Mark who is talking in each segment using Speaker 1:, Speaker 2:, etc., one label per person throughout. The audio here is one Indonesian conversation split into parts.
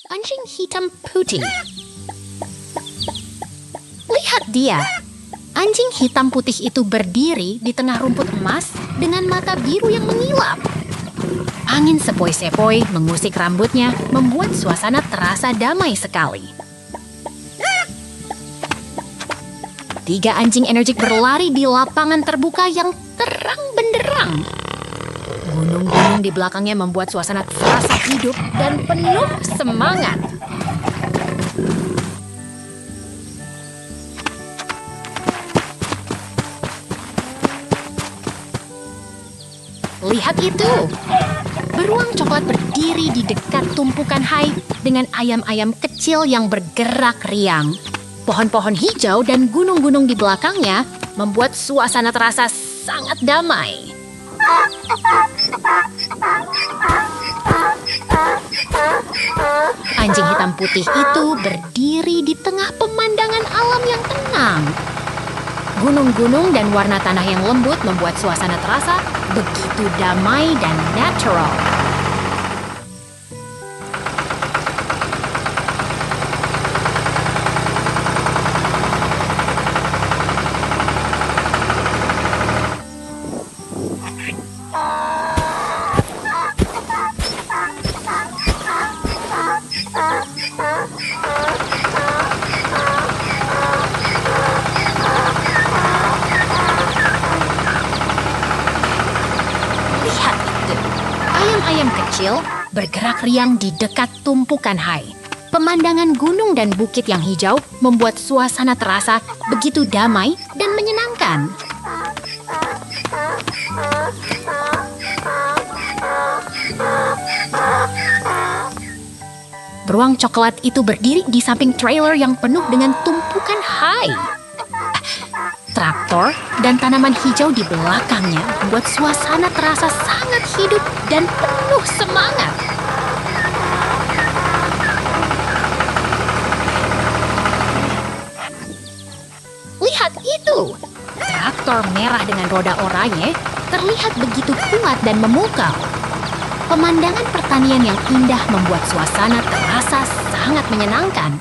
Speaker 1: Anjing hitam putih. Lihat dia. Anjing hitam putih itu berdiri di tengah rumput emas dengan mata biru yang mengilap. Angin sepoi-sepoi mengusik rambutnya, membuat suasana terasa damai sekali. 3 anjing energik berlari di lapangan terbuka yang terang benderang. Gunung-gunung di belakangnya membuat suasana terasa hidup dan penuh semangat. Lihat itu! Beruang coklat berdiri di dekat tumpukan hai dengan ayam-ayam kecil yang bergerak riang. Pohon-pohon hijau dan gunung-gunung di belakangnya membuat suasana terasa sangat damai. Anjing hitam putih itu berdiri di tengah pemandangan alam yang tenang. Gunung-gunung dan warna tanah yang lembut membuat suasana terasa begitu damai dan natural. Ayam-ayam kecil bergerak riang di dekat tumpukan hai. Pemandangan gunung dan bukit yang hijau membuat suasana terasa begitu damai dan menyenangkan. Beruang coklat itu berdiri di samping trailer yang penuh dengan tumpukan hai. Traktor dan tanaman hijau di belakangnya membuat suasana terasa sangat hidup dan penuh semangat. Lihat itu! Traktor merah dengan roda oranye terlihat begitu kuat dan memukau. Pemandangan pertanian yang indah membuat suasana terasa sangat menyenangkan.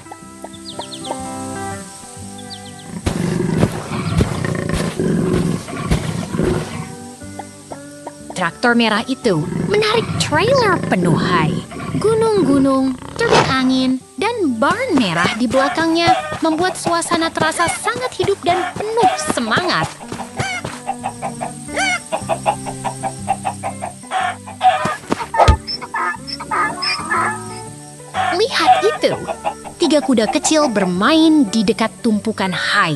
Speaker 1: Traktor merah itu menarik trailer penuh hai. Gunung-gunung, terbit angin, dan barn merah di belakangnya membuat suasana terasa sangat hidup dan penuh semangat. Lihat itu! 3 kuda kecil bermain di dekat tumpukan hai.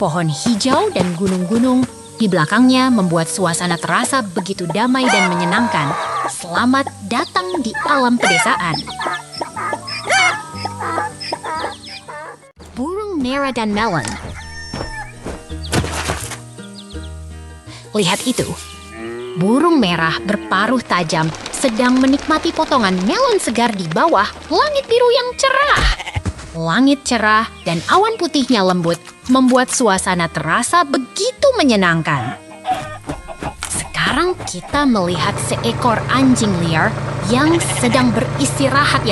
Speaker 1: Pohon hijau dan gunung-gunung di belakangnya membuat suasana terasa begitu damai dan menyenangkan. Selamat datang di alam pedesaan. Burung merah dan melon. Lihat itu. Burung merah berparuh tajam sedang menikmati potongan melon segar di bawah langit biru yang cerah. Langit cerah dan awan putihnya lembut membuat suasana terasa begitu menyenangkan. Sekarang kita melihat seekor anjing liar yang sedang beristirahat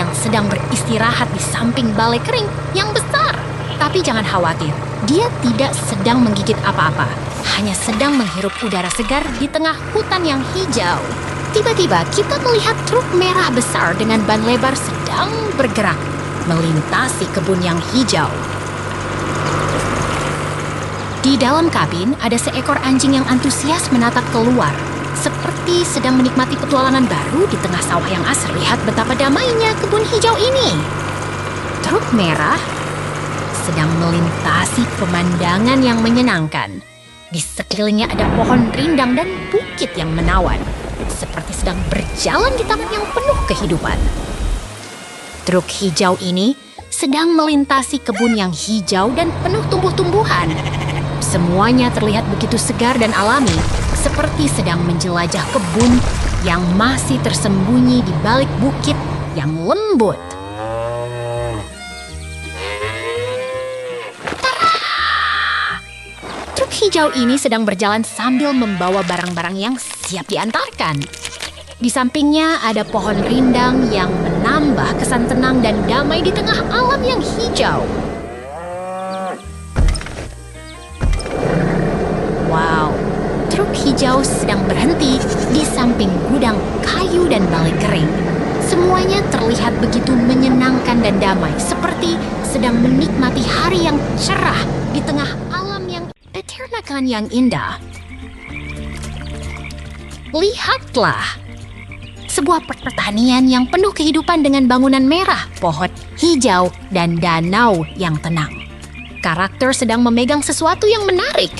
Speaker 1: di samping balai kering yang besar. Tapi jangan khawatir, dia tidak sedang menggigit apa-apa, hanya sedang menghirup udara segar di tengah hutan yang hijau. Tiba-tiba kita melihat truk merah besar dengan ban lebar sedang bergerak melintasi kebun yang hijau. Di dalam kabin ada seekor anjing yang antusias menatap keluar, seperti sedang menikmati petualangan baru di tengah sawah yang asri. Lihat betapa damainya kebun hijau ini. Truk merah sedang melintasi pemandangan yang menyenangkan. Di sekelilingnya ada pohon rindang dan bukit yang menawan, seperti sedang berjalan di taman yang penuh kehidupan. Truk hijau ini sedang melintasi kebun yang hijau dan penuh tumbuh-tumbuhan. Semuanya terlihat begitu segar dan alami, seperti sedang menjelajah kebun yang masih tersembunyi di balik bukit yang lembut. Tara! Truk hijau ini sedang berjalan sambil membawa barang-barang yang siap diantarkan. Di sampingnya ada pohon rindang yang menarik menambah kesan tenang dan damai di tengah alam yang hijau. Wow, truk hijau sedang berhenti di samping gudang kayu dan balai kering. Semuanya terlihat begitu menyenangkan dan damai, seperti sedang menikmati hari yang cerah di tengah alam yang peternakan yang indah. Lihatlah, sebuah pertanian yang penuh kehidupan dengan bangunan merah, pohon hijau, dan danau yang tenang. Karakter sedang memegang sesuatu yang menarik.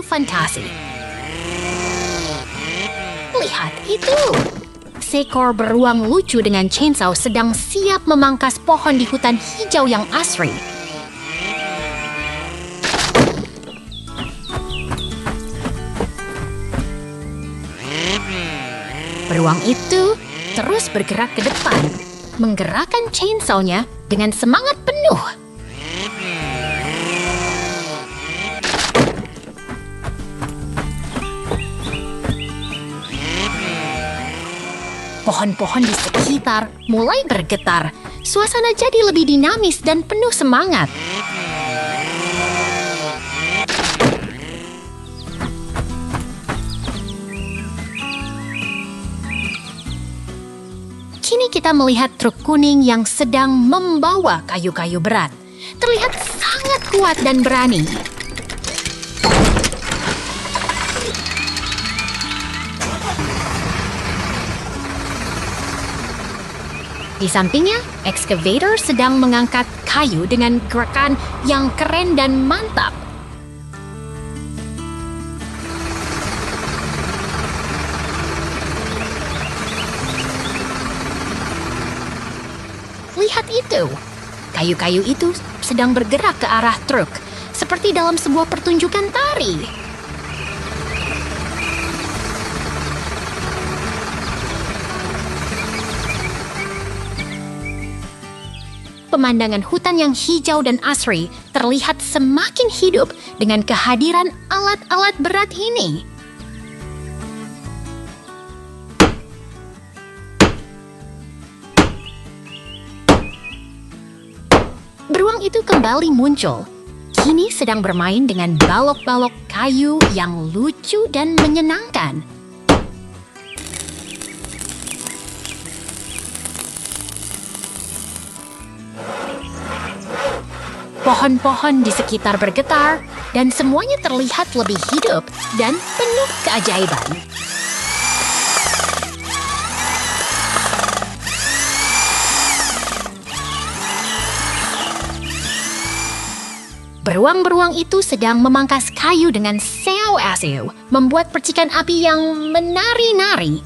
Speaker 1: Fantasi. Lihat itu. Seekor beruang lucu dengan chainsaw sedang siap memangkas pohon di hutan hijau yang asri. Beruang itu terus bergerak ke depan, menggerakkan chainsaw-nya dengan semangat penuh. Pohon-pohon di sekitar mulai bergetar. Suasana jadi lebih dinamis dan penuh semangat. Kini kita melihat truk kuning yang sedang membawa kayu-kayu berat. Terlihat sangat kuat dan berani. Di sampingnya, excavator sedang mengangkat kayu dengan gerakan yang keren dan mantap. Lihat itu. Kayu-kayu itu sedang bergerak ke arah truk, seperti dalam sebuah pertunjukan tari. Pemandangan hutan yang hijau dan asri terlihat semakin hidup dengan kehadiran alat-alat berat ini. Beruang itu kembali muncul. Kini sedang bermain dengan balok-balok kayu yang lucu dan menyenangkan. Pohon-pohon di sekitar bergetar dan semuanya terlihat lebih hidup dan penuh keajaiban. Beruang-beruang itu sedang memangkas kayu dengan seau-asiu, membuat percikan api yang menari-nari.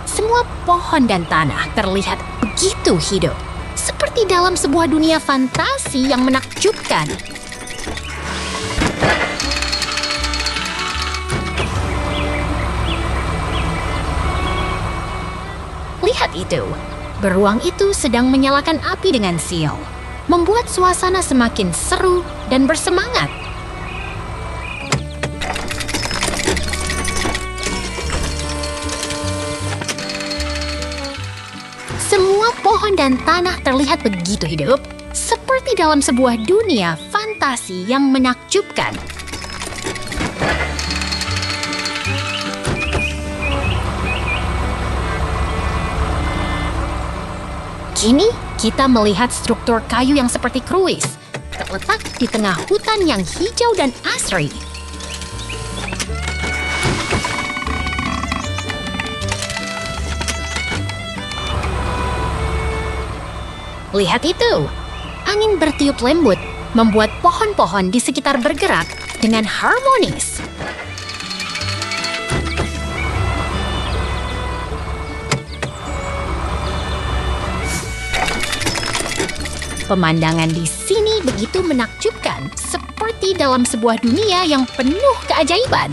Speaker 1: Semua pohon dan tanah terlihat begitu hidup, seperti dalam sebuah dunia fantasi yang menakjubkan. Lihat itu, beruang itu sedang menyalakan api dengan sial, membuat suasana semakin seru dan bersemangat. Semua pohon dan tanah terlihat begitu hidup, seperti dalam sebuah dunia fantasi yang menakjubkan. Kini kita melihat struktur kayu yang seperti kruis, terletak di tengah hutan yang hijau dan asri. Lihat itu, angin bertiup lembut, membuat pohon-pohon di sekitar bergerak dengan harmonis. Pemandangan di sini begitu menakjubkan, seperti dalam sebuah dunia yang penuh keajaiban.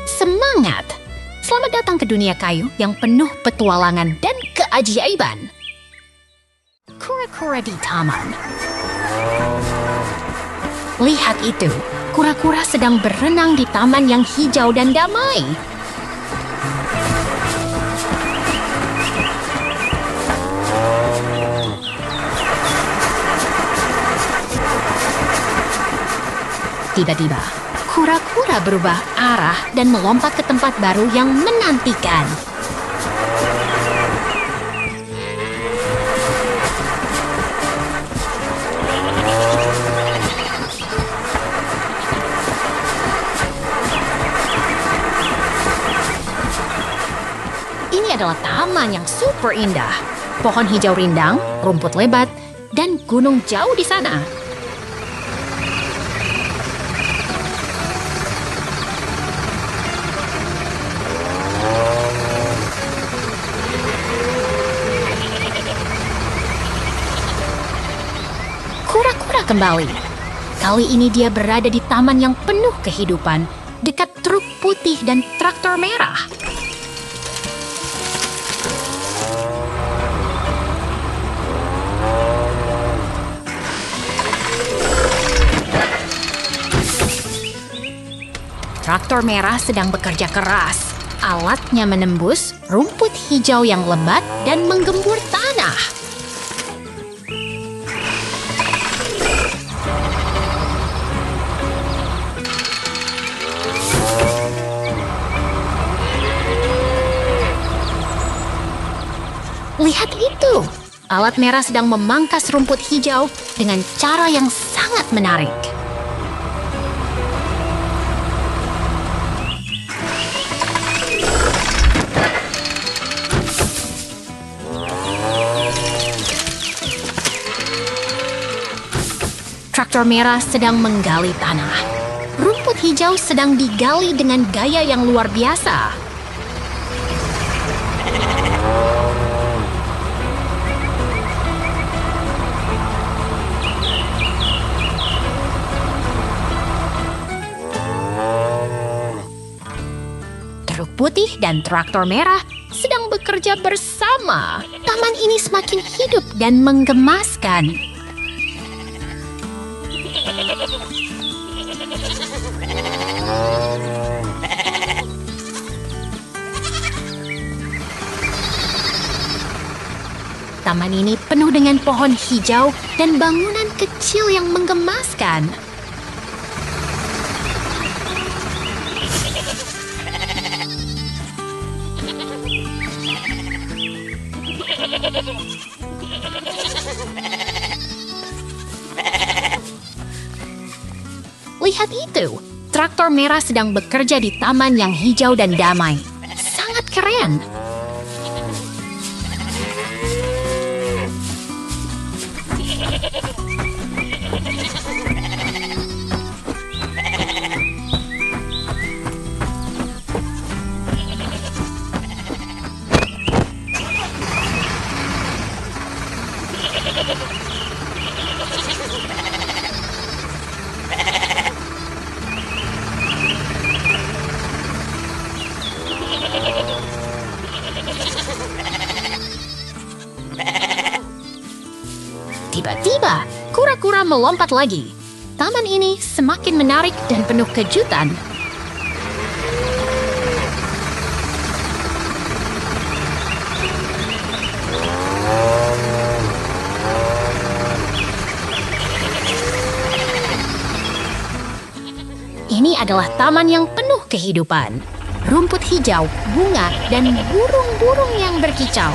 Speaker 1: Semangat! Selamat datang ke dunia kayu yang penuh petualangan dan keajaiban. Kura-kura di taman. Lihat itu, kura-kura sedang berenang di taman yang hijau dan damai. Tiba-tiba, kura-kura berubah arah dan melompat ke tempat baru yang menantikan. Ini adalah taman yang super indah. Pohon hijau rindang, rumput lebat, dan gunung jauh di sana. Kura-kura kembali. Kali ini dia berada di taman yang penuh kehidupan, dekat truk putih dan traktor merah. Traktor merah sedang bekerja keras. Alatnya menembus rumput hijau yang lebat dan menggembur tanah. Lihat itu! Alat merah sedang memangkas rumput hijau dengan cara yang sangat menarik. Traktor merah sedang menggali tanah. Rumput hijau sedang digali dengan gaya yang luar biasa. Truk putih dan traktor merah sedang bekerja bersama. Taman ini semakin hidup dan menggemaskan. Taman ini penuh dengan pohon hijau dan bangunan kecil yang menggemaskan. Lihat itu, traktor merah sedang bekerja di taman yang hijau dan damai. Sangat keren. Tiba-tiba, kura-kura melompat lagi. Taman ini semakin menarik dan penuh kejutan. Ini adalah taman yang penuh kehidupan. Rumput hijau, bunga, dan burung-burung yang berkicau.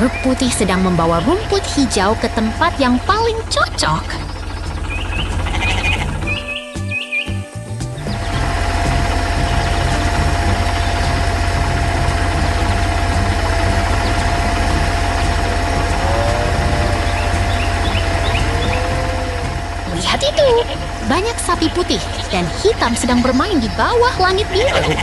Speaker 1: Truk putih sedang membawa rumput hijau ke tempat yang paling cocok. Lihat itu! Banyak sapi putih dan hitam sedang bermain di bawah langit biru.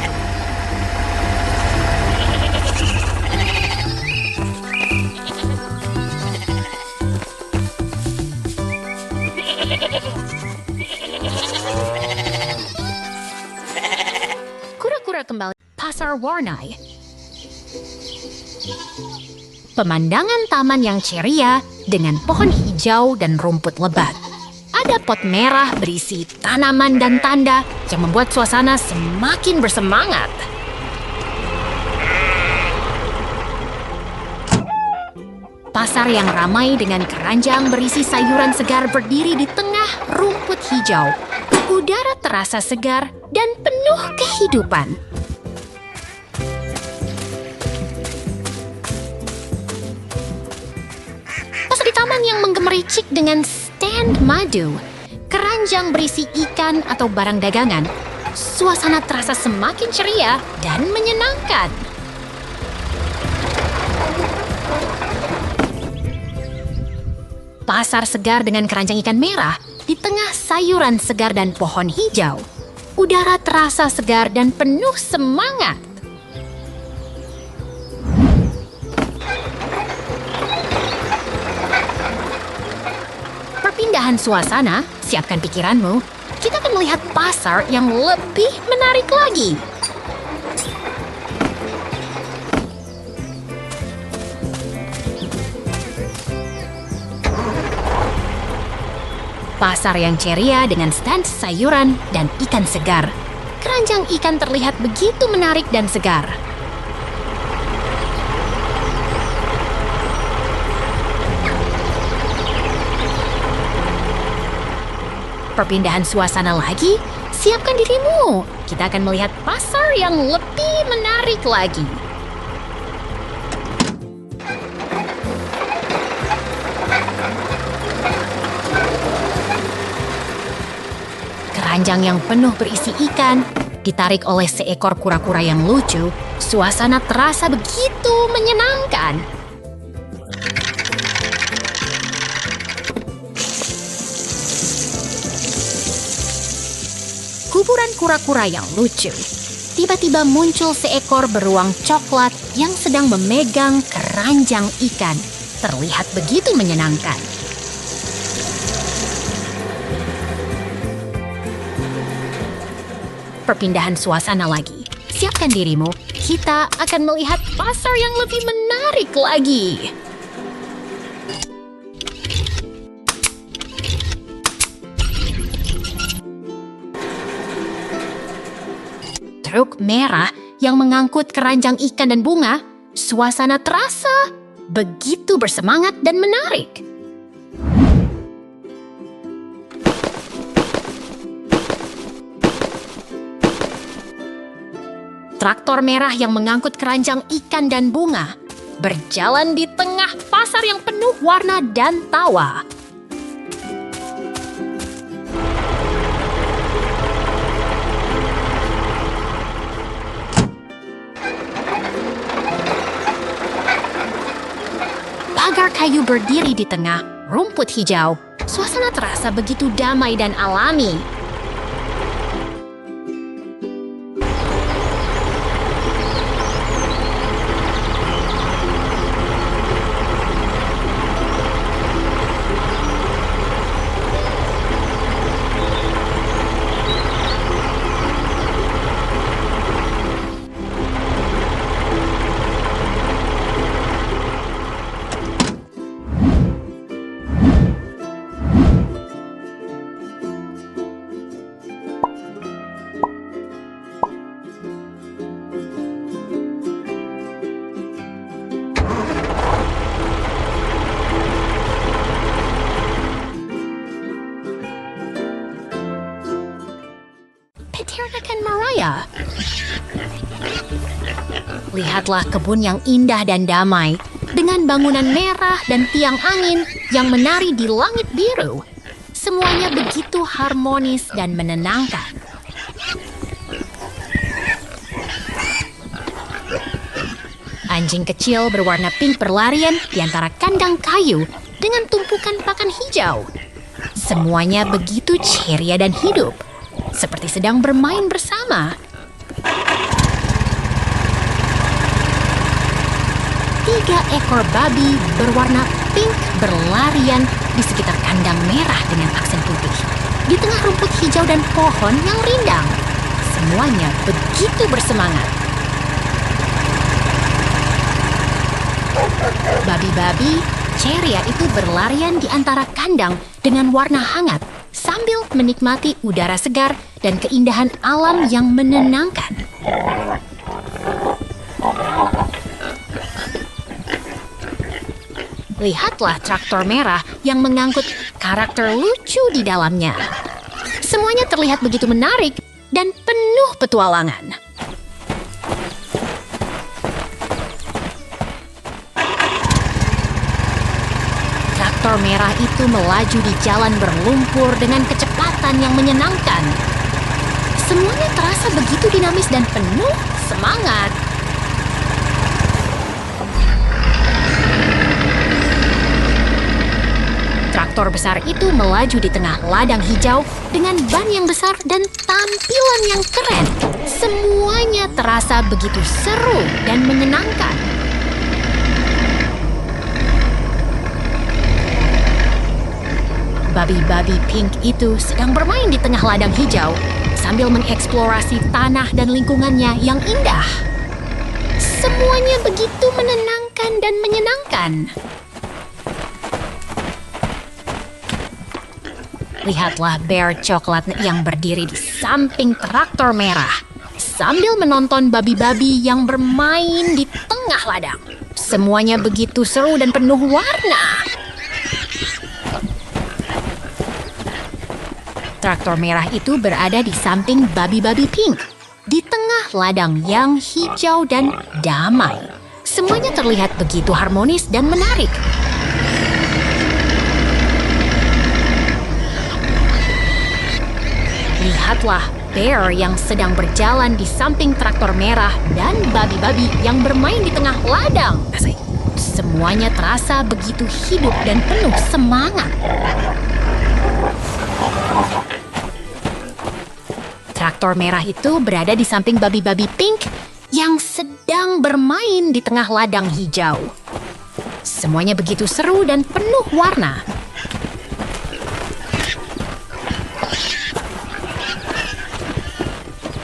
Speaker 1: Kura-kura kembali Pasar Warnai. Pemandangan taman yang ceria dengan pohon hijau dan rumput lebat. Ada pot merah berisi tanaman dan tanda yang membuat suasana semakin bersemangat. Pasar yang ramai dengan keranjang berisi sayuran segar berdiri di tengah rumput hijau. Udara terasa segar dan penuh kehidupan. restoran yang menggemericik dengan stand madu, keranjang berisi ikan atau barang dagangan, suasana terasa semakin ceria dan menyenangkan. Pasar segar dengan keranjang ikan merah di tengah sayuran segar dan pohon hijau. Udara terasa segar dan penuh semangat. Perpindahan suasana, siapkan pikiranmu. Kita akan melihat pasar yang lebih menarik lagi. Pasar yang ceria dengan stand sayuran dan ikan segar. Keranjang ikan terlihat begitu menarik dan segar. Perpindahan suasana lagi, siapkan dirimu. Kita akan melihat pasar yang lebih menarik lagi. Keranjang yang penuh berisi ikan, ditarik oleh seekor kura-kura yang lucu, suasana terasa begitu menyenangkan. Kuburan kura-kura yang lucu. Tiba-tiba muncul seekor beruang coklat yang sedang memegang keranjang ikan. Terlihat begitu menyenangkan. Perpindahan suasana lagi. Siapkan dirimu, kita akan melihat pasar yang lebih menarik lagi. Truk merah yang mengangkut keranjang ikan dan bunga, suasana terasa begitu bersemangat dan menarik. Traktor merah yang mengangkut keranjang ikan dan bunga berjalan di tengah pasar yang penuh warna dan tawa. Pagar kayu berdiri di tengah rumput hijau. Suasana terasa begitu damai dan alami. Peternakan Maraya. Lihatlah kebun yang indah dan damai, dengan bangunan merah dan tiang angin yang menari di langit biru. Semuanya begitu harmonis dan menenangkan. Anjing kecil berwarna pink berlarian di antara kandang kayu dengan tumpukan pakan hijau. Semuanya begitu ceria dan hidup, seperti sedang bermain bersama. Tiga ekor babi berwarna pink berlarian di sekitar kandang merah dengan aksen putih. Di tengah rumput hijau dan pohon yang rindang. Semuanya begitu bersemangat. Babi-babi ceria itu berlarian di antara kandang dengan warna hangat sambil menikmati udara segar dan keindahan alam yang menenangkan. Lihatlah traktor merah yang mengangkut karakter lucu di dalamnya. Semuanya terlihat begitu menarik dan penuh petualangan. Traktor Traktor merah itu melaju di jalan berlumpur dengan kecepatan yang menyenangkan. Semuanya terasa begitu dinamis dan penuh semangat. Traktor besar itu melaju di tengah ladang hijau dengan ban yang besar dan tampilan yang keren. Semuanya terasa begitu seru dan menyenangkan. Babi-babi pink itu sedang bermain di tengah ladang hijau sambil mengeksplorasi tanah dan lingkungannya yang indah. Semuanya begitu menenangkan dan menyenangkan. Lihatlah bear coklat yang berdiri di samping traktor merah sambil menonton babi-babi yang bermain di tengah ladang. Semuanya begitu seru dan penuh warna. Traktor merah itu berada di samping babi-babi pink, di tengah ladang yang hijau dan damai. Semuanya terlihat begitu harmonis dan menarik. Lihatlah bear yang sedang berjalan di samping traktor merah dan babi-babi yang bermain di tengah ladang. Semuanya terasa begitu hidup dan penuh semangat. Traktor merah itu berada di samping babi-babi pink yang sedang bermain di tengah ladang hijau. Semuanya begitu seru dan penuh warna.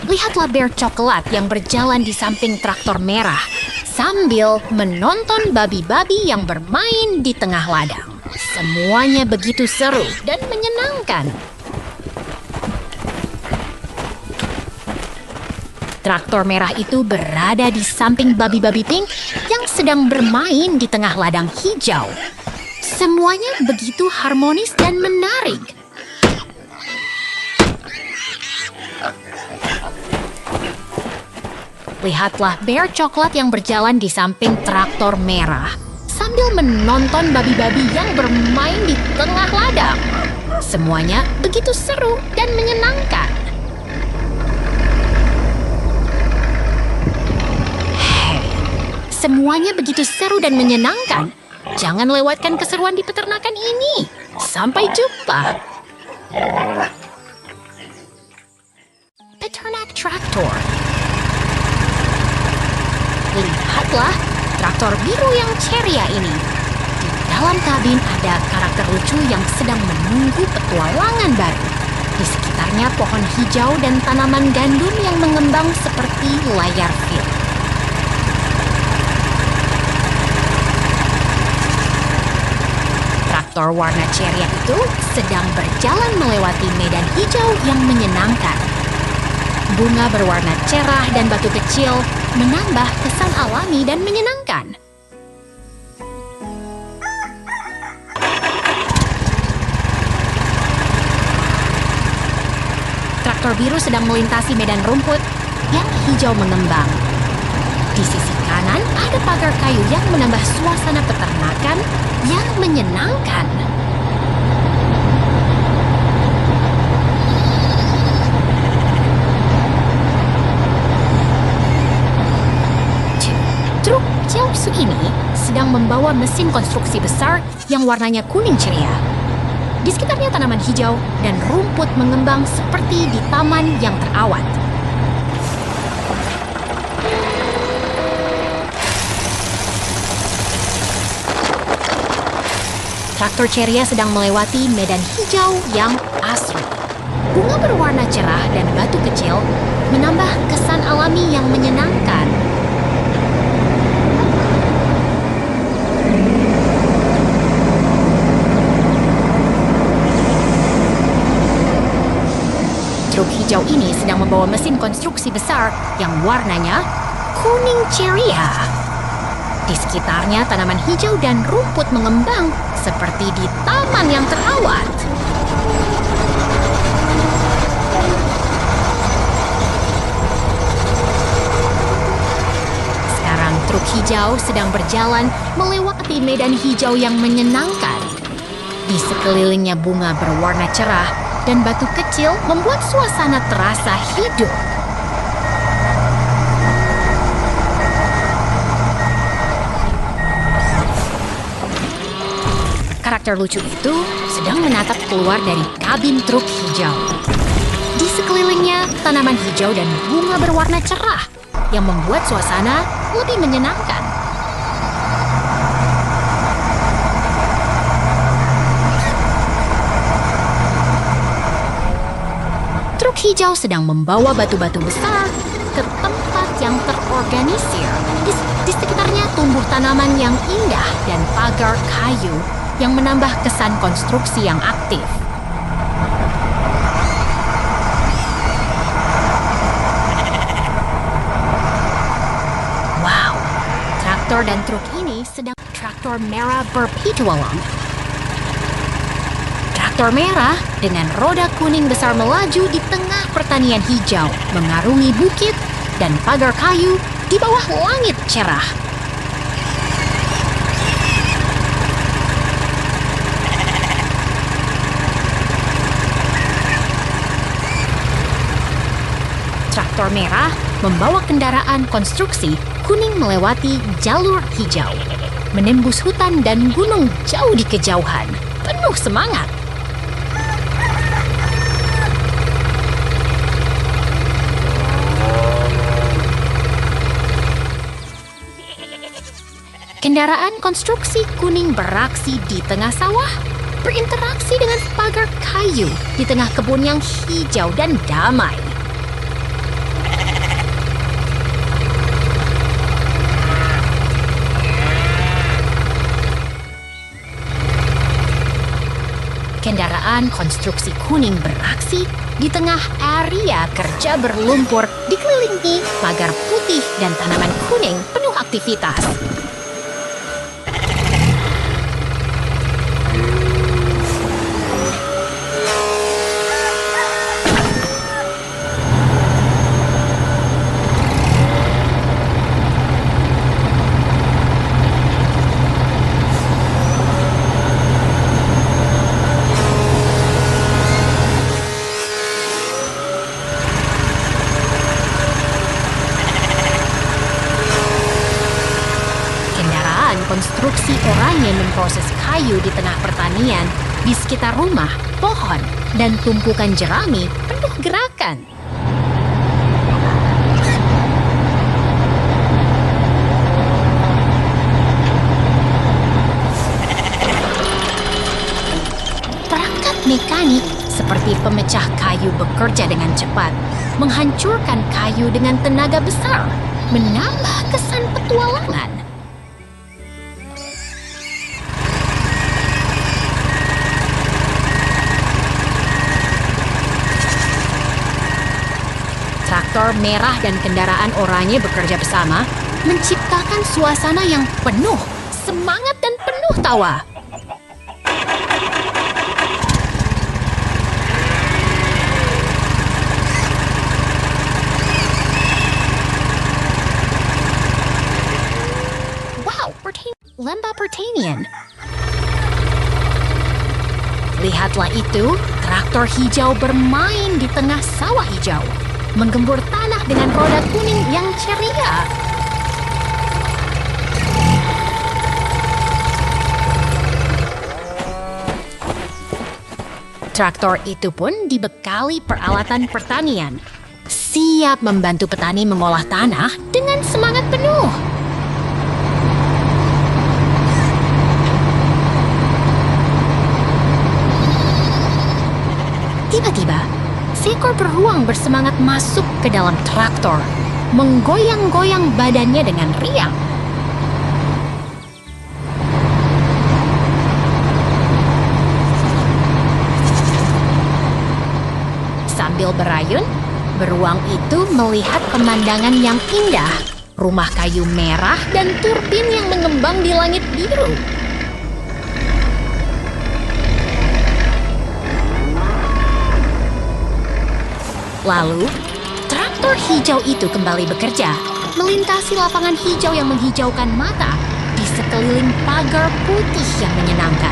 Speaker 1: Lihatlah bear coklat yang berjalan di samping traktor merah sambil menonton babi-babi yang bermain di tengah ladang. Semuanya begitu seru dan menyenangkan. Traktor merah itu berada di samping babi-babi pink yang sedang bermain di tengah ladang hijau. Semuanya begitu harmonis dan menarik. Lihatlah bear coklat yang berjalan di samping traktor merah sambil menonton babi-babi yang bermain di tengah ladang. Semuanya begitu seru dan menyenangkan. Semuanya begitu seru dan menyenangkan. Jangan lewatkan keseruan di peternakan ini. Sampai jumpa. Peternak traktor. Lihatlah traktor biru yang ceria ini. Di dalam kabin ada karakter lucu yang sedang menunggu petualangan baru. Di sekitarnya pohon hijau dan tanaman gandum yang mengembang seperti layar film. Traktor warna ceria itu sedang berjalan melewati medan hijau yang menyenangkan. Bunga berwarna cerah dan batu kecil menambah kesan alami dan menyenangkan. Traktor biru sedang melintasi medan rumput yang hijau mengembang. Di sisi kanan ada pagar kayu yang menambah suasana peternakan yang menyenangkan. Truk Jiaosu ini sedang membawa mesin konstruksi besar yang warnanya kuning ceria. Di sekitarnya tanaman hijau dan rumput mengembang seperti di taman yang terawat. Traktor ceria sedang melewati medan hijau yang asri. Bunga berwarna cerah dan batu kecil menambah kesan alami yang menyenangkan. Truk hijau ini sedang membawa mesin konstruksi besar yang warnanya kuning ceria. Di sekitarnya tanaman hijau dan rumput mengembang seperti di taman yang terawat. Sekarang truk hijau sedang berjalan melewati medan hijau yang menyenangkan. Di sekelilingnya bunga berwarna cerah dan batu kecil membuat suasana terasa hidup. Karakter lucu itu sedang menatap keluar dari kabin truk hijau. Di sekelilingnya tanaman hijau dan bunga berwarna cerah yang membuat suasana lebih menyenangkan. Truk hijau sedang membawa batu-batu besar ke tempat yang terorganisir. Di sekitarnya tumbuh tanaman yang indah dan pagar kayu yang menambah kesan konstruksi yang aktif. Wow, traktor dan truk ini sedang traktor merah berpetualang. Traktor merah dengan roda kuning besar melaju di tengah pertanian hijau, mengarungi bukit dan pagar kayu di bawah langit cerah. Traktor merah membawa kendaraan konstruksi kuning melewati jalur hijau, menembus hutan dan gunung jauh di kejauhan, penuh semangat. Kendaraan konstruksi kuning beraksi di tengah sawah, berinteraksi dengan pagar kayu di tengah kebun yang hijau dan damai. Kendaraan konstruksi kuning beraksi di tengah area kerja berlumpur dikelilingi pagar putih dan tanaman kuning penuh aktivitas. Konstruksi oranye memproses kayu di tengah pertanian, di sekitar rumah, pohon, dan tumpukan jerami penuh gerakan. Perangkat mekanik seperti pemecah kayu bekerja dengan cepat, menghancurkan kayu dengan tenaga besar, menambah kesan petualangan. Traktor merah dan kendaraan oranye bekerja bersama, menciptakan suasana yang penuh semangat dan penuh tawa. Wow, lembah pertanian. Lihatlah itu, traktor hijau bermain di tengah sawah hijau, menggembur tanah dengan roda kuning yang ceria. Traktor itu pun dibekali peralatan pertanian, siap membantu petani mengolah tanah dengan semangat penuh. Tiba-tiba, seekor beruang bersemangat masuk ke dalam traktor, menggoyang-goyang badannya dengan riang. Sambil berayun, beruang itu melihat pemandangan yang indah, rumah kayu merah dan turbin yang mengembang di langit biru. Lalu, traktor hijau itu kembali bekerja, melintasi lapangan hijau yang menghijaukan mata di sekeliling pagar putih yang menyenangkan.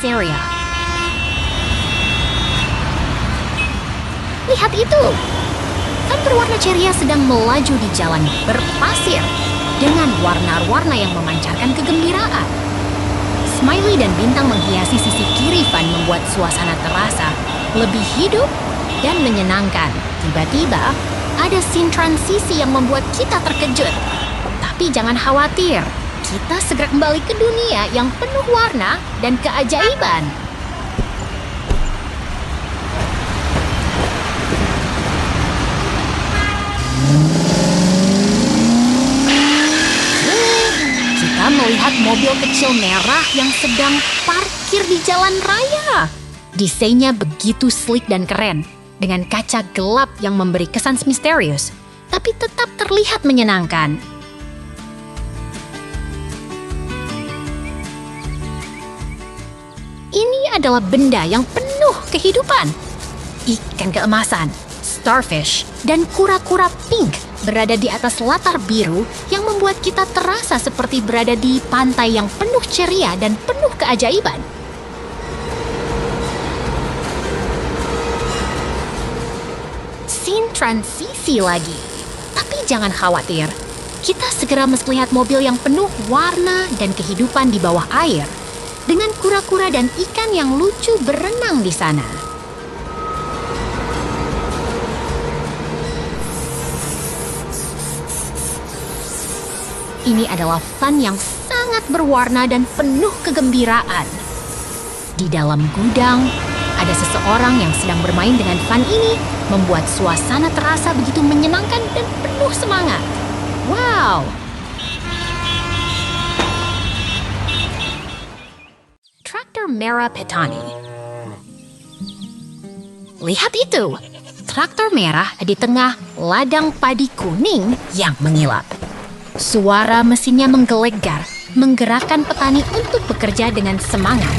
Speaker 1: Area. Lihat itu! Van berwarna ceria sedang melaju di jalan berpasir dengan warna-warna yang memancarkan kegembiraan. Smiley dan bintang menghiasi sisi kiri Van membuat suasana terasa lebih hidup dan menyenangkan. Tiba-tiba ada scene transisi yang membuat kita terkejut. Tapi jangan khawatir. Kita segera kembali ke dunia yang penuh warna dan keajaiban. Kita melihat mobil kecil merah yang sedang parkir di jalan raya. Desainnya begitu sleek dan keren, dengan kaca gelap yang memberi kesan misterius, tapi tetap terlihat menyenangkan. Ini adalah benda yang penuh kehidupan. Ikan keemasan, starfish, dan kura-kura pink berada di atas latar biru yang membuat kita terasa seperti berada di pantai yang penuh ceria dan penuh keajaiban. Scene transisi lagi. Tapi jangan khawatir. Kita segera melihat mobil yang penuh warna dan kehidupan di bawah air, dengan kura-kura dan ikan yang lucu berenang di sana. Ini adalah fun yang sangat berwarna dan penuh kegembiraan. Di dalam gudang, ada seseorang yang sedang bermain dengan fun ini, membuat suasana terasa begitu menyenangkan dan penuh semangat. Wow! Traktor merah petani. Lihat itu! Traktor merah di tengah ladang padi kuning yang mengilap. Suara mesinnya menggelegar, menggerakkan petani untuk bekerja dengan semangat.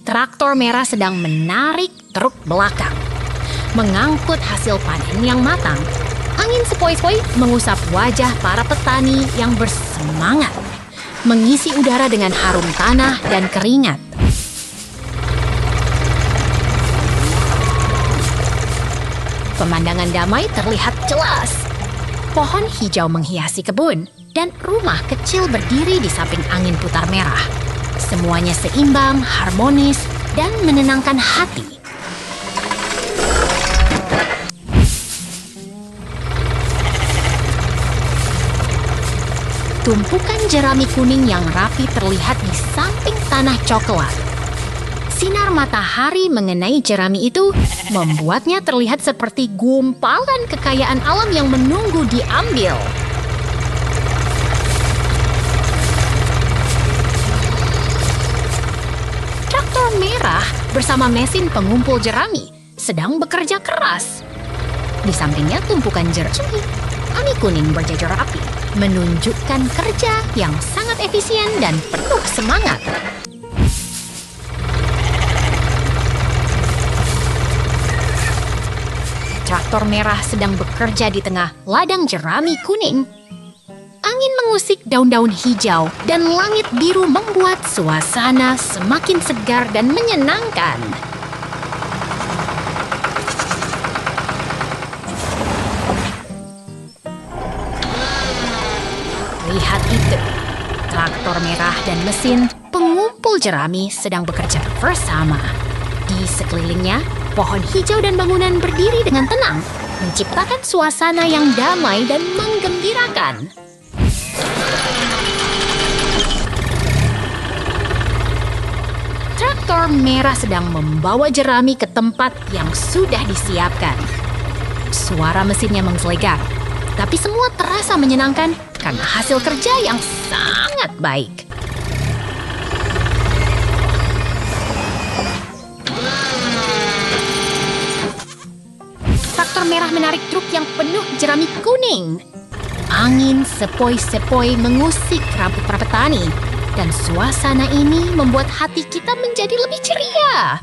Speaker 1: Traktor merah sedang menarik truk belakang, mengangkut hasil panen yang matang. Angin sepoi-sepoi mengusap wajah para petani yang bersemangat, mengisi udara dengan harum tanah dan keringat. Pemandangan damai terlihat jelas. Pohon hijau menghiasi kebun, dan rumah kecil berdiri di samping angin putar merah. Semuanya seimbang, harmonis, dan menenangkan hati. Tumpukan jerami kuning yang rapi terlihat di samping tanah coklat. Sinar matahari mengenai jerami itu membuatnya terlihat seperti gumpalan kekayaan alam yang menunggu diambil. Traktor merah bersama mesin pengumpul jerami sedang bekerja keras. Di sampingnya tumpukan jerami kuning berjajar rapi, menunjukkan kerja yang sangat efisien dan penuh semangat. Traktor merah sedang bekerja di tengah ladang jerami kuning. Angin mengusik daun-daun hijau dan langit biru membuat suasana semakin segar dan menyenangkan. Lihat itu, traktor merah dan mesin pengumpul jerami sedang bekerja bersama. Di sekelilingnya, Pohon hijau dan bangunan berdiri dengan tenang, menciptakan suasana yang damai dan menggembirakan. Traktor merah sedang membawa jerami ke tempat yang sudah disiapkan. Suara mesinnya menggelegar, tapi semua terasa menyenangkan karena hasil kerja yang sangat baik. Traktor merah menarik truk yang penuh jerami kuning. Angin sepoi-sepoi mengusik rambut para petani, dan suasana ini membuat hati kita menjadi lebih ceria.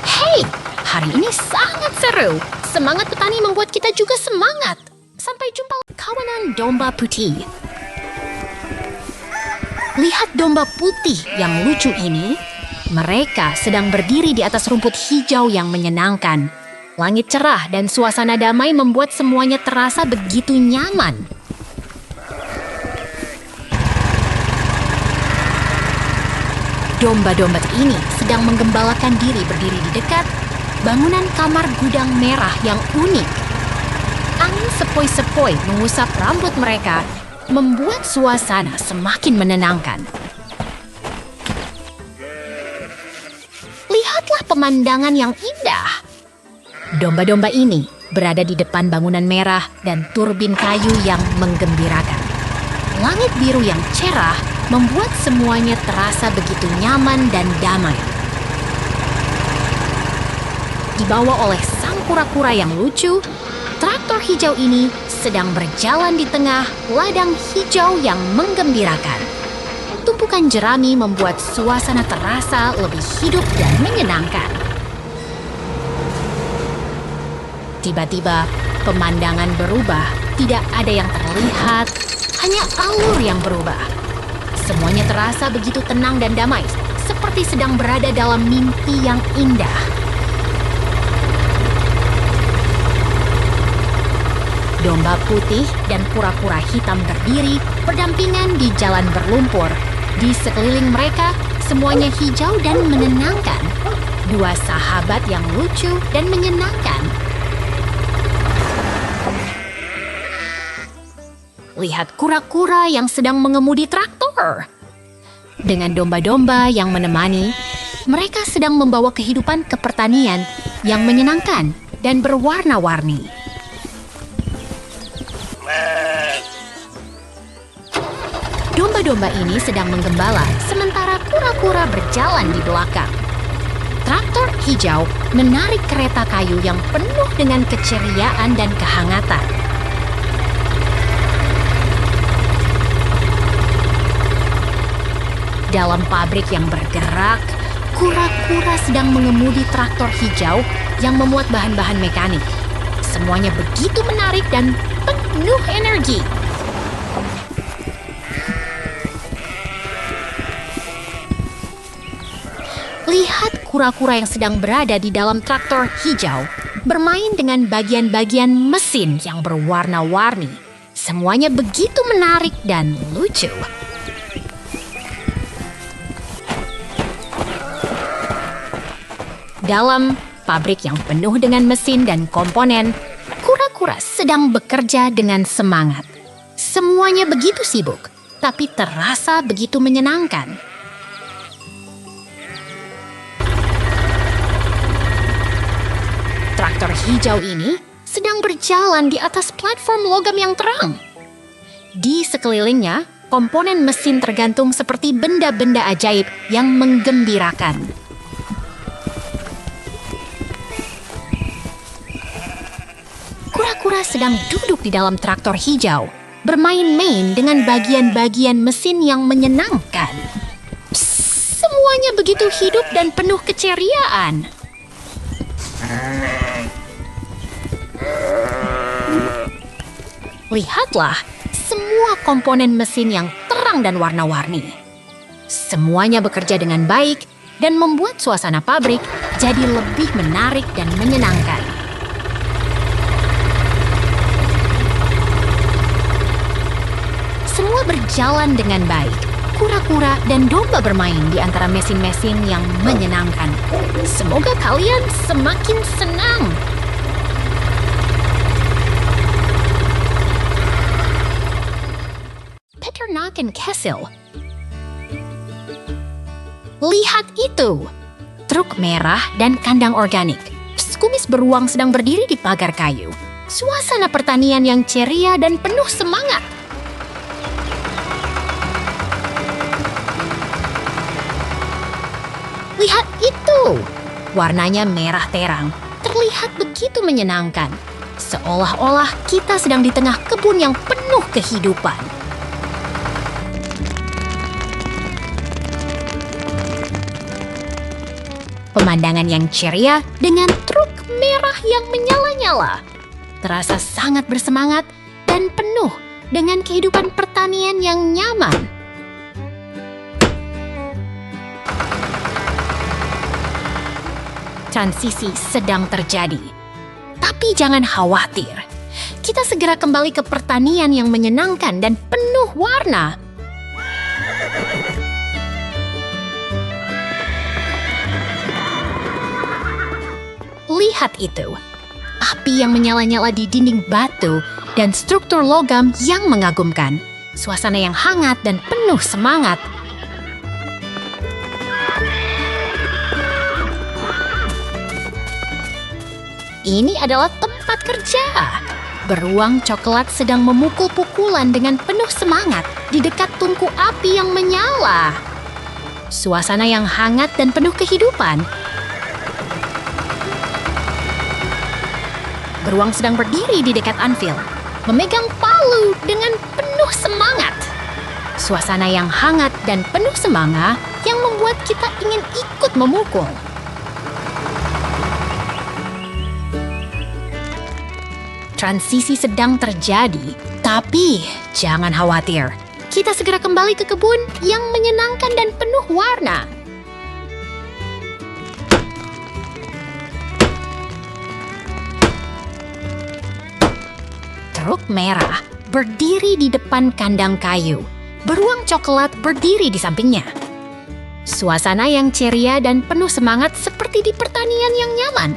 Speaker 1: Hei, hari ini sangat seru. Semangat petani membuat kita juga semangat. Sampai jumpa kawanan domba putih. Lihat domba putih yang lucu ini. Mereka sedang berdiri di atas rumput hijau yang menyenangkan. Langit cerah dan suasana damai membuat semuanya terasa begitu nyaman. Domba-domba ini sedang menggembalakan diri berdiri di dekat bangunan kamar gudang merah yang unik. Angin sepoi-sepoi mengusap rambut mereka, membuat suasana semakin menenangkan. Lihatlah pemandangan yang indah. Domba-domba ini berada di depan bangunan merah dan turbin kayu yang menggembirakan. Langit biru yang cerah membuat semuanya terasa begitu nyaman dan damai. Dibawa oleh sang kura-kura yang lucu, traktor hijau ini sedang berjalan di tengah ladang hijau yang menggembirakan. Tumpukan jerami membuat suasana terasa lebih hidup dan menyenangkan. Tiba-tiba, pemandangan berubah. Tidak ada yang terlihat, hanya alur yang berubah. Semuanya terasa begitu tenang dan damai, seperti sedang berada dalam mimpi yang indah. Domba putih dan kura-kura hitam berdiri berdampingan di jalan berlumpur. Di sekeliling mereka, semuanya hijau dan menenangkan. Dua sahabat yang lucu dan menyenangkan. Lihat kura-kura yang sedang mengemudi traktor. Dengan domba-domba yang menemani, mereka sedang membawa kehidupan ke pertanian yang menyenangkan dan berwarna-warni. Domba-domba ini sedang menggembala, sementara kura-kura berjalan di belakang. Traktor hijau menarik kereta kayu yang penuh dengan keceriaan dan kehangatan. Dalam pabrik yang bergerak, kura-kura sedang mengemudi traktor hijau yang memuat bahan-bahan mekanik. Semuanya begitu menarik dan penuh energi. Lihat kura-kura yang sedang berada di dalam traktor hijau, bermain dengan bagian-bagian mesin yang berwarna-warni. Semuanya begitu menarik dan lucu. Dalam pabrik yang penuh dengan mesin dan komponen, kura-kura sedang bekerja dengan semangat. Semuanya begitu sibuk, tapi terasa begitu menyenangkan. Traktor hijau ini sedang berjalan di atas platform logam yang terang. Di sekelilingnya, komponen mesin tergantung seperti benda-benda ajaib yang menggembirakan. Kura-kura sedang duduk di dalam traktor hijau, bermain-main dengan bagian-bagian mesin yang menyenangkan. Semuanya begitu hidup dan penuh keceriaan. Lihatlah, semua komponen mesin yang terang dan warna-warni. Semuanya bekerja dengan baik dan membuat suasana pabrik jadi lebih menarik dan menyenangkan. Semua berjalan dengan baik. Kura-kura dan domba bermain di antara mesin-mesin yang menyenangkan. Semoga kalian semakin senang. Peternaken Kessel. Lihat itu! Truk merah dan kandang organik. Kumis beruang sedang berdiri di pagar kayu. Suasana pertanian yang ceria dan penuh semangat. Lihat itu! Warnanya merah terang. Terlihat begitu menyenangkan. Seolah-olah kita sedang di tengah kebun yang penuh kehidupan. Pemandangan yang ceria dengan truk merah yang menyala-nyala. Terasa sangat bersemangat dan penuh dengan kehidupan pertanian yang nyaman. Transisi sedang terjadi. Tapi jangan khawatir. Kita segera kembali ke pertanian yang menyenangkan dan penuh warna. Lihat itu, api yang menyala-nyala di dinding batu dan struktur logam yang mengagumkan. Suasana yang hangat dan penuh semangat. Ini adalah tempat kerja. Beruang coklat sedang memukul pukulan dengan penuh semangat di dekat tungku api yang menyala. Suasana yang hangat dan penuh kehidupan. Beruang sedang berdiri di dekat anvil, memegang palu dengan penuh semangat. Suasana yang hangat dan penuh semangat yang membuat kita ingin ikut memukul. Transisi sedang terjadi, tapi jangan khawatir. Kita segera kembali ke kebun yang menyenangkan dan penuh warna. Truk merah berdiri di depan kandang kayu. Beruang coklat berdiri di sampingnya. Suasana yang ceria dan penuh semangat seperti di pertanian yang nyaman.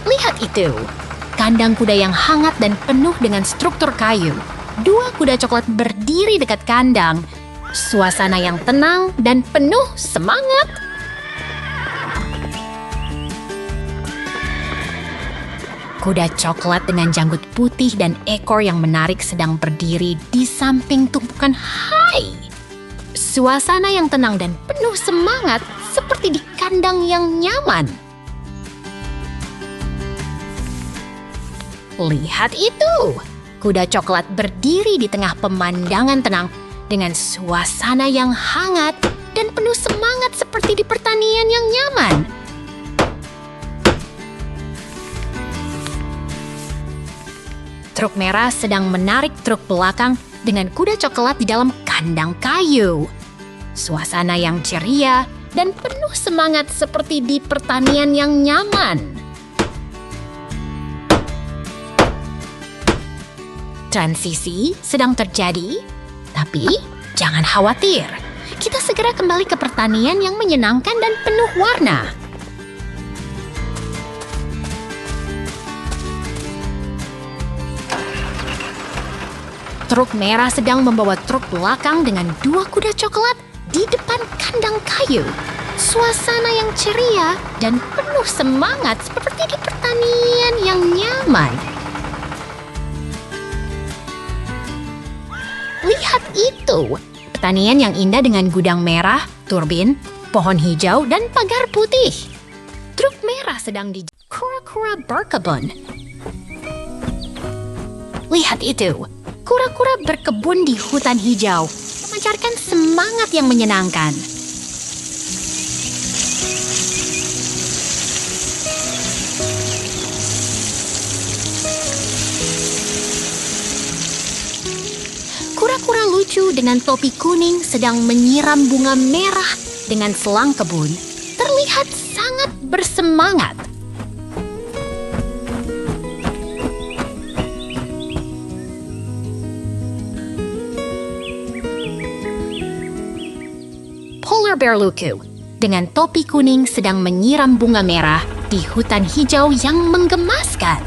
Speaker 1: Lihat itu, kandang kuda yang hangat dan penuh dengan struktur kayu. Dua kuda coklat berdiri dekat kandang. Suasana yang tenang dan penuh semangat. Kuda coklat dengan janggut putih dan ekor yang menarik sedang berdiri di samping tumpukan hai. Suasana yang tenang dan penuh semangat seperti di kandang yang nyaman. Lihat itu! Kuda coklat berdiri di tengah pemandangan tenang dengan suasana yang hangat dan penuh semangat seperti di pertanian yang nyaman. Truk merah sedang menarik truk belakang dengan kuda coklat di dalam kandang kayu. Suasana yang ceria dan penuh semangat seperti di pertanian yang nyaman. Transisi sedang terjadi, tapi jangan khawatir. Kita segera kembali ke pertanian yang menyenangkan dan penuh warna. Truk merah sedang membawa truk belakang dengan dua kuda coklat di depan kandang kayu. Suasana yang ceria dan penuh semangat seperti di pertanian yang nyaman. Lihat itu, pertanian yang indah dengan gudang merah, turbin, pohon hijau, dan pagar putih. Truk merah sedang di kura-kura berkebun. Lihat itu, kura-kura berkebun di hutan hijau, memancarkan semangat yang menyenangkan. Kura-kura lucu dengan topi kuning sedang menyiram bunga merah dengan selang kebun. Terlihat sangat bersemangat. Bear lucu dengan topi kuning sedang menyiram bunga merah di hutan hijau yang menggemaskan.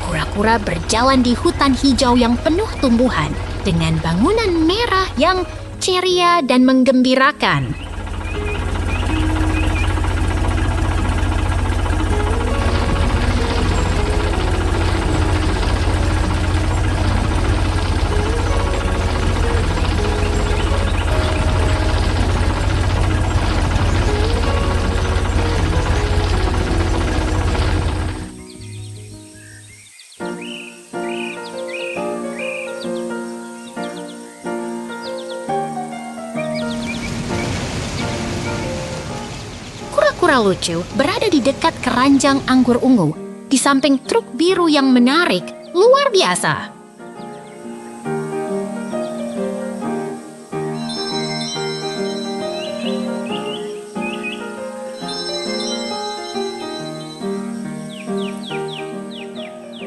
Speaker 1: Kura-kura berjalan di hutan hijau yang penuh tumbuhan dengan bangunan merah yang ceria dan menggembirakan. Kura-kura lucu berada di dekat keranjang anggur ungu, di samping truk biru yang menarik, luar biasa.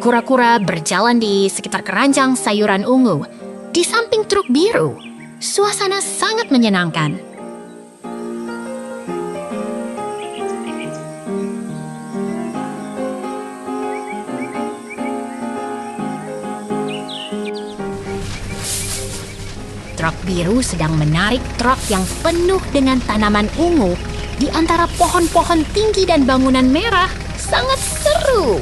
Speaker 1: Kura-kura berjalan di sekitar keranjang sayuran ungu, di samping truk biru. Suasana sangat menyenangkan. Truk biru sedang menarik truk yang penuh dengan tanaman ungu di antara pohon-pohon tinggi dan bangunan merah. Sangat seru.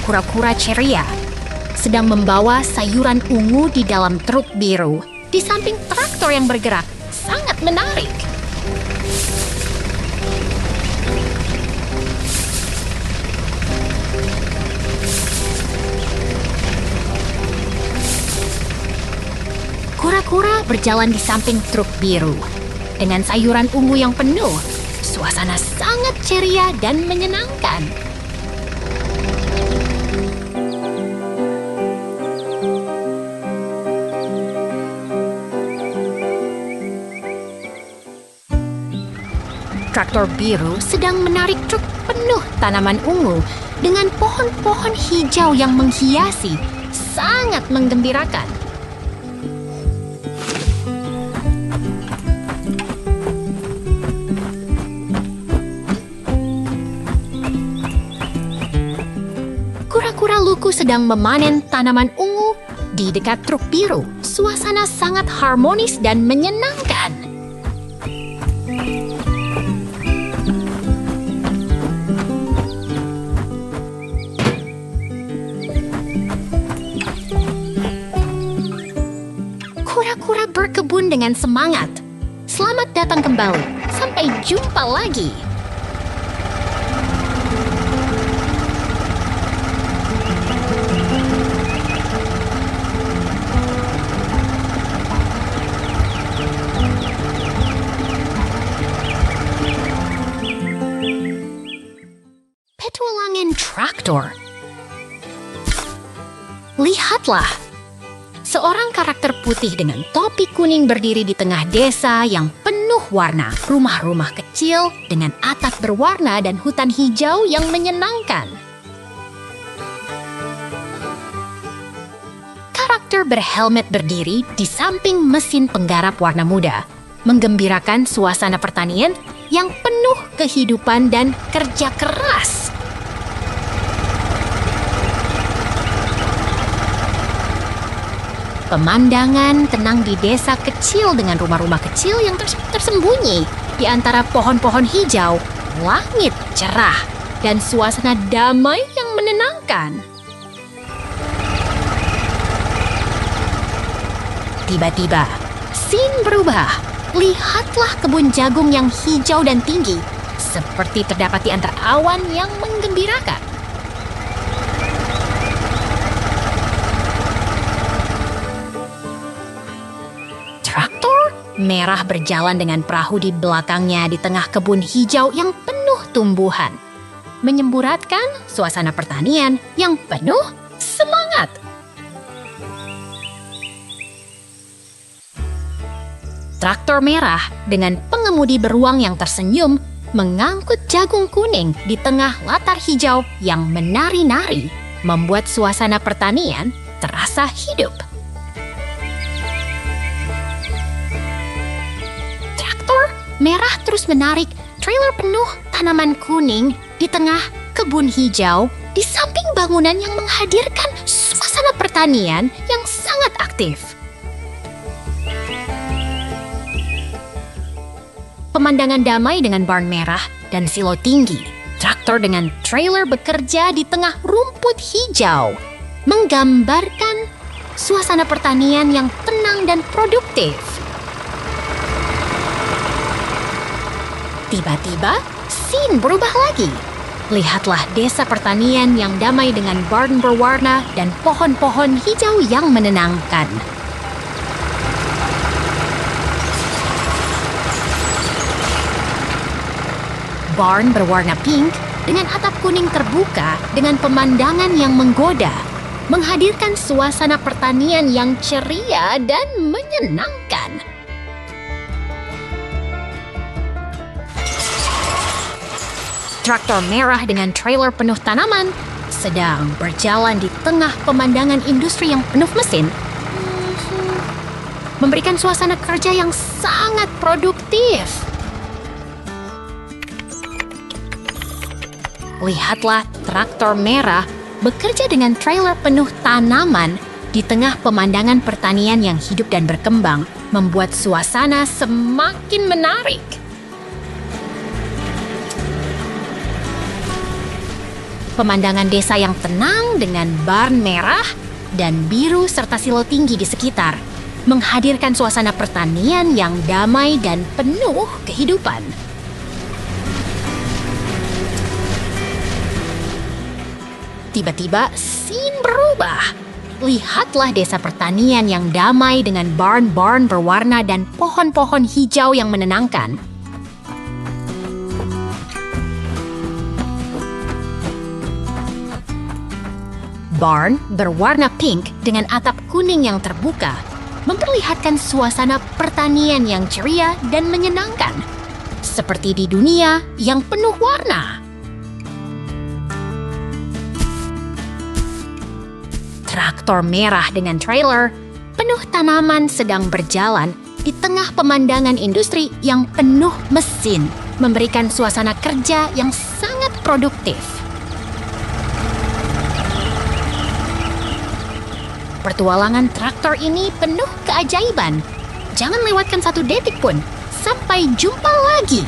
Speaker 1: Kura-kura ceria sedang membawa sayuran ungu di dalam truk biru di samping traktor yang bergerak. Sangat menarik. Kura-kura berjalan di samping truk biru dengan sayuran ungu yang penuh. Suasana sangat ceria dan menyenangkan. Traktor biru sedang menarik truk penuh tanaman ungu dengan pohon-pohon hijau yang menghiasi. Sangat menggembirakan. Kura-kura lucu sedang memanen tanaman ungu di dekat truk biru. Suasana sangat harmonis dan menyenangkan. Kura-kura berkebun dengan semangat. Selamat datang kembali. Sampai jumpa lagi. Petualangan traktor. Lihatlah. Seorang karakter putih dengan topi kuning berdiri di tengah desa yang penuh warna. Rumah-rumah kecil dengan atap berwarna dan hutan hijau yang menyenangkan. Karakter berhelmet berdiri di samping mesin penggarap warna muda, menggembirakan suasana pertanian yang penuh kehidupan dan kerja keras. Pemandangan tenang di desa kecil dengan rumah-rumah kecil yang tersembunyi di antara pohon-pohon hijau, langit cerah, dan suasana damai yang menenangkan. Tiba-tiba, scene berubah. Lihatlah kebun jagung yang hijau dan tinggi, seperti terdapat di antara awan yang menggembirakan. Merah berjalan dengan perahu di belakangnya di tengah kebun hijau yang penuh tumbuhan. menyemburatkan suasana pertanian yang penuh semangat. Traktor merah dengan pengemudi beruang yang tersenyum mengangkut jagung kuning di tengah latar hijau yang menari-nari, membuat suasana pertanian terasa hidup. Traktor merah terus menarik trailer penuh tanaman kuning di tengah kebun hijau di samping bangunan yang menghadirkan suasana pertanian yang sangat aktif. Pemandangan damai dengan barn merah dan silo tinggi. Traktor dengan trailer bekerja di tengah rumput hijau, menggambarkan suasana pertanian yang tenang dan produktif. Tiba-tiba, scene berubah lagi. Lihatlah desa pertanian yang damai dengan barn berwarna dan pohon-pohon hijau yang menenangkan. Barn berwarna pink dengan atap kuning terbuka dengan pemandangan yang menggoda, menghadirkan suasana pertanian yang ceria dan menyenangkan. Traktor merah dengan trailer penuh tanaman sedang berjalan di tengah pemandangan industri yang penuh mesin, memberikan suasana kerja yang sangat produktif. Lihatlah traktor merah bekerja dengan trailer penuh tanaman di tengah pemandangan pertanian yang hidup dan berkembang, membuat suasana semakin menarik. Pemandangan desa yang tenang dengan barn merah dan biru serta silo tinggi di sekitar, menghadirkan suasana pertanian yang damai dan penuh kehidupan. Tiba-tiba, scene berubah. Lihatlah desa pertanian yang damai dengan barn-barn berwarna dan pohon-pohon hijau yang menenangkan. Barn berwarna pink dengan atap kuning yang terbuka, memperlihatkan suasana pertanian yang ceria dan menyenangkan, seperti di dunia yang penuh warna. Traktor merah dengan trailer penuh tanaman sedang berjalan di tengah pemandangan industri yang penuh mesin, memberikan suasana kerja yang sangat produktif. Pertualangan traktor ini penuh keajaiban. Jangan lewatkan satu detik pun. Sampai jumpa lagi.